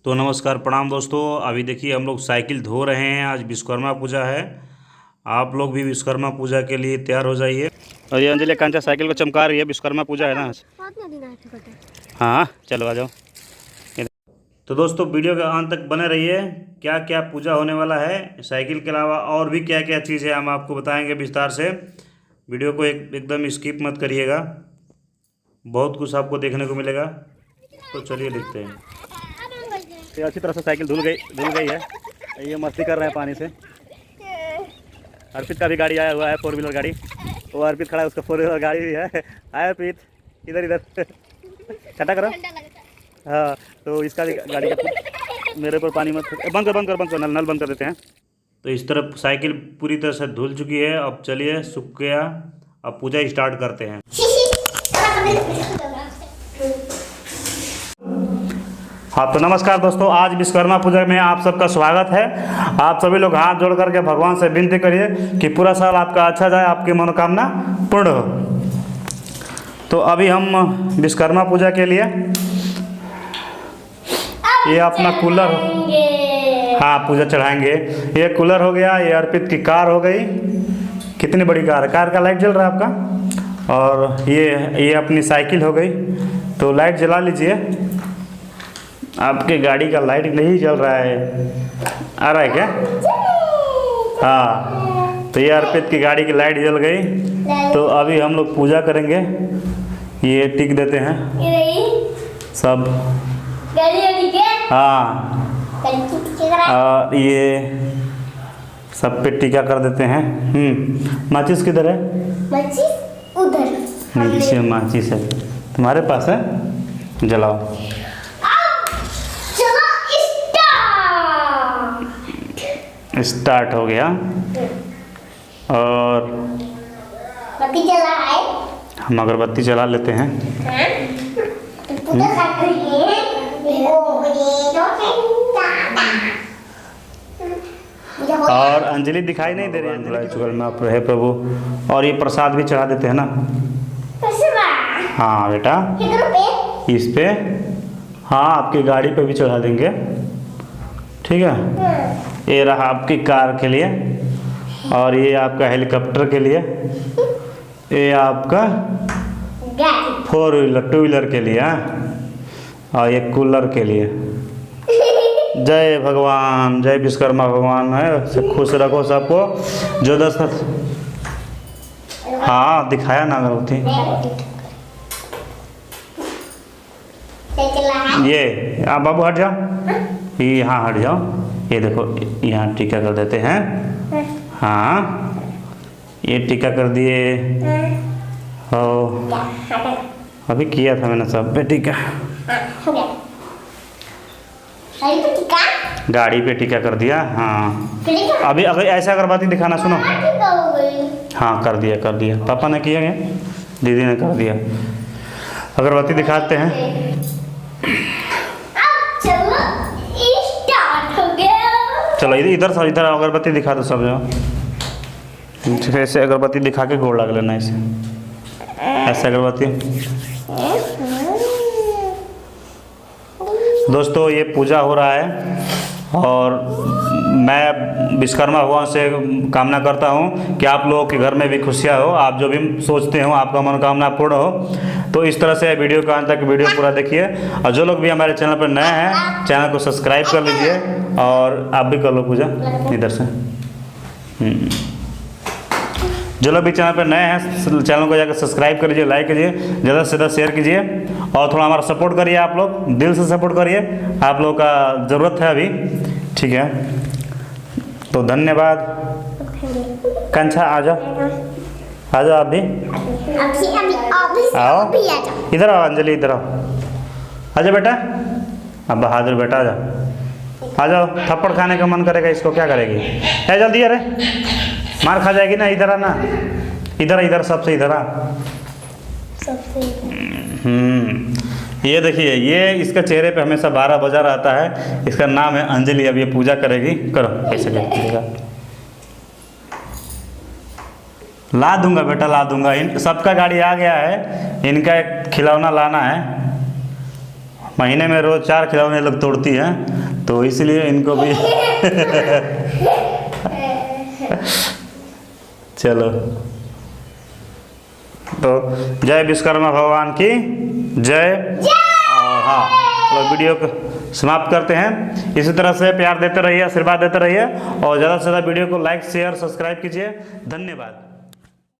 तो नमस्कार प्रणाम दोस्तों। अभी देखिए हम लोग साइकिल धो रहे हैं। आज विश्वकर्मा पूजा है। आप लोग भी विश्वकर्मा पूजा के लिए तैयार हो जाइए। और ये अंजलि कांचा साइकिल को चमका रही है। विश्वकर्मा पूजा है ना आज। हाँ चलो आ जाओ। तो दोस्तों वीडियो के अंत तक बने रहिए। क्या क्या पूजा होने वाला है, साइकिल के अलावा और भी क्या क्या चीज़ है हम आपको बताएंगे विस्तार से। वीडियो को एकदम स्किप मत करिएगा, बहुत कुछ आपको देखने को मिलेगा। तो चलिए देखते हैं। ये अच्छी तरह से साइकिल धुल गई है। ये मस्ती कर रहे हैं पानी से। अर्पित का भी गाड़ी आया हुआ है, 4 व्हीलर गाड़ी। वो अर्पित खड़ा है, उसका 4 व्हीलर गाड़ी भी है। आया अर्पित, इधर इधर छटा करो। हाँ तो इसका भी गाड़ी का मेरे पर पानी मत बंद कर नल बंद कर देते हैं। तो इस तरफ साइकिल पूरी तरह से धुल चुकी है। अब चलिए सूख गया, अब पूजा स्टार्ट करते हैं। हाँ तो नमस्कार दोस्तों, आज विश्वकर्मा पूजा में आप सबका स्वागत है। आप सभी लोग हाथ जोड़ करके भगवान से विनती करिए कि पूरा साल आपका अच्छा जाए, आपकी मनोकामना पूर्ण हो। तो अभी हम विश्वकर्मा पूजा के लिए ये अपना कूलर, हाँ पूजा चढ़ाएंगे। ये कूलर हो गया, ये अर्पित की कार हो गई। कितनी बड़ी कार है, कार का लाइट जल रहा है आपका। और ये अपनी साइकिल हो गई। तो लाइट जला लीजिए। आपके गाड़ी का लाइट नहीं जल रहा है, आ रहा है क्या? हाँ तो ये अर्पित की गाड़ी की लाइट जल गई। तो अभी हम लोग पूजा करेंगे। ये टिक देते हैं सब। हाँ और ये सब पे टीका कर देते हैं। माचिस किधर है? माचिस उधर। नीचे माचिस है, तुम्हारे पास है? जलाओ। स्टार्ट हो गया। और बत्ती जला है, हम अगरबत्ती जला लेते हैं। और अंजलि दिखाई नहीं दे रही है। अंजलि चुगल में आप रहे प्रभु। और ये प्रसाद भी चढ़ा देते हैं ना। हाँ बेटा, इस पे, हाँ आपकी गाड़ी पे भी चढ़ा देंगे, ठीक है। ये रहा आपकी कार के लिए, और ये आपका हेलीकॉप्टर के लिए, ये आपका 4 व्हीलर 2 व्हीलर के लिए, और ये कूलर के लिए। जय भगवान, जय विश्वकर्मा भगवान है। खुश रखो सबको। जो 10, हाँ दिखाया ना अगरबत्ती। ये आप बाबू हट जाओ, ये यहाँ हट जाओ। ये देखो यहाँ टीका कर देते हैं। हाँ ये टीका कर दिए। हो अभी किया था मैंने सब पे टीका। गाड़ी पे टीका कर दिया। हाँ अभी अगर ऐसा अगरबत्ती दिखाना, सुनो। हाँ कर दिया पापा ने किया, दीदी ने कर दिया। अगरबत्ती दिखाते हैं। चलो इधर सब, इधर अगरबत्ती दिखा दो सब। जो ऐसे अगरबत्ती दिखा के गोड़ लग लेना इसे, ऐसे अगरबत्ती। दोस्तों ये पूजा हो रहा है, और मैं विश्वकर्मा भगवान से कामना करता हूँ कि आप लोगों के घर में भी खुशियाँ हो, आप जो भी सोचते हो आपका मनोकामना पूर्ण हो। तो इस तरह से वीडियो का अंत तक वीडियो पूरा देखिए। और जो लोग भी हमारे चैनल पर नए हैं, चैनल को सब्सक्राइब कर लीजिए। और आप भी कर लो पूजा इधर से। जो लोग भी चैनल पर नए हैं, चैनल को जाकर सब्सक्राइब कर लीजिए, लाइक कीजिए, ज़्यादा से ज़्यादा शेयर कीजिए, और थोड़ा हमारा सपोर्ट करिए। आप लोग दिल से सपोर्ट करिए, आप लोगों का ज़रूरत है अभी, ठीक है। तो धन्यवाद। कंछा आ जाओ आप भी आओ। इधर आओ अंजलि, इधर आओ। आजा बेटा, अब बहादुर बेटा आ जाओ। थप्पड़ खाने का मन करेगा इसको, क्या करेगी? है जल्दी, अरे मार खा जाएगी ना। इधर आना, इधर सबसे इधर आ। ये देखिए, ये इसका चेहरे पे हमेशा 12 बजा रहता है। इसका नाम है अंजलि। अब ये पूजा करेगी। करो ऐसे करेगा। ला दूंगा बेटा, ला दूंगा। इन सबका गाड़ी आ गया है, इनका एक खिलौना लाना है। महीने में रोज 4 खिलौने लोग तोड़ती हैं। तो इसलिए इनको भी चलो, तो जय विश्वकर्मा भगवान की जय। और हाँ, तो वीडियो को समाप्त करते हैं। इसी तरह से प्यार देते रहिए, आशीर्वाद देते रहिए और ज़्यादा से ज़्यादा वीडियो को लाइक शेयर सब्सक्राइब कीजिए। धन्यवाद।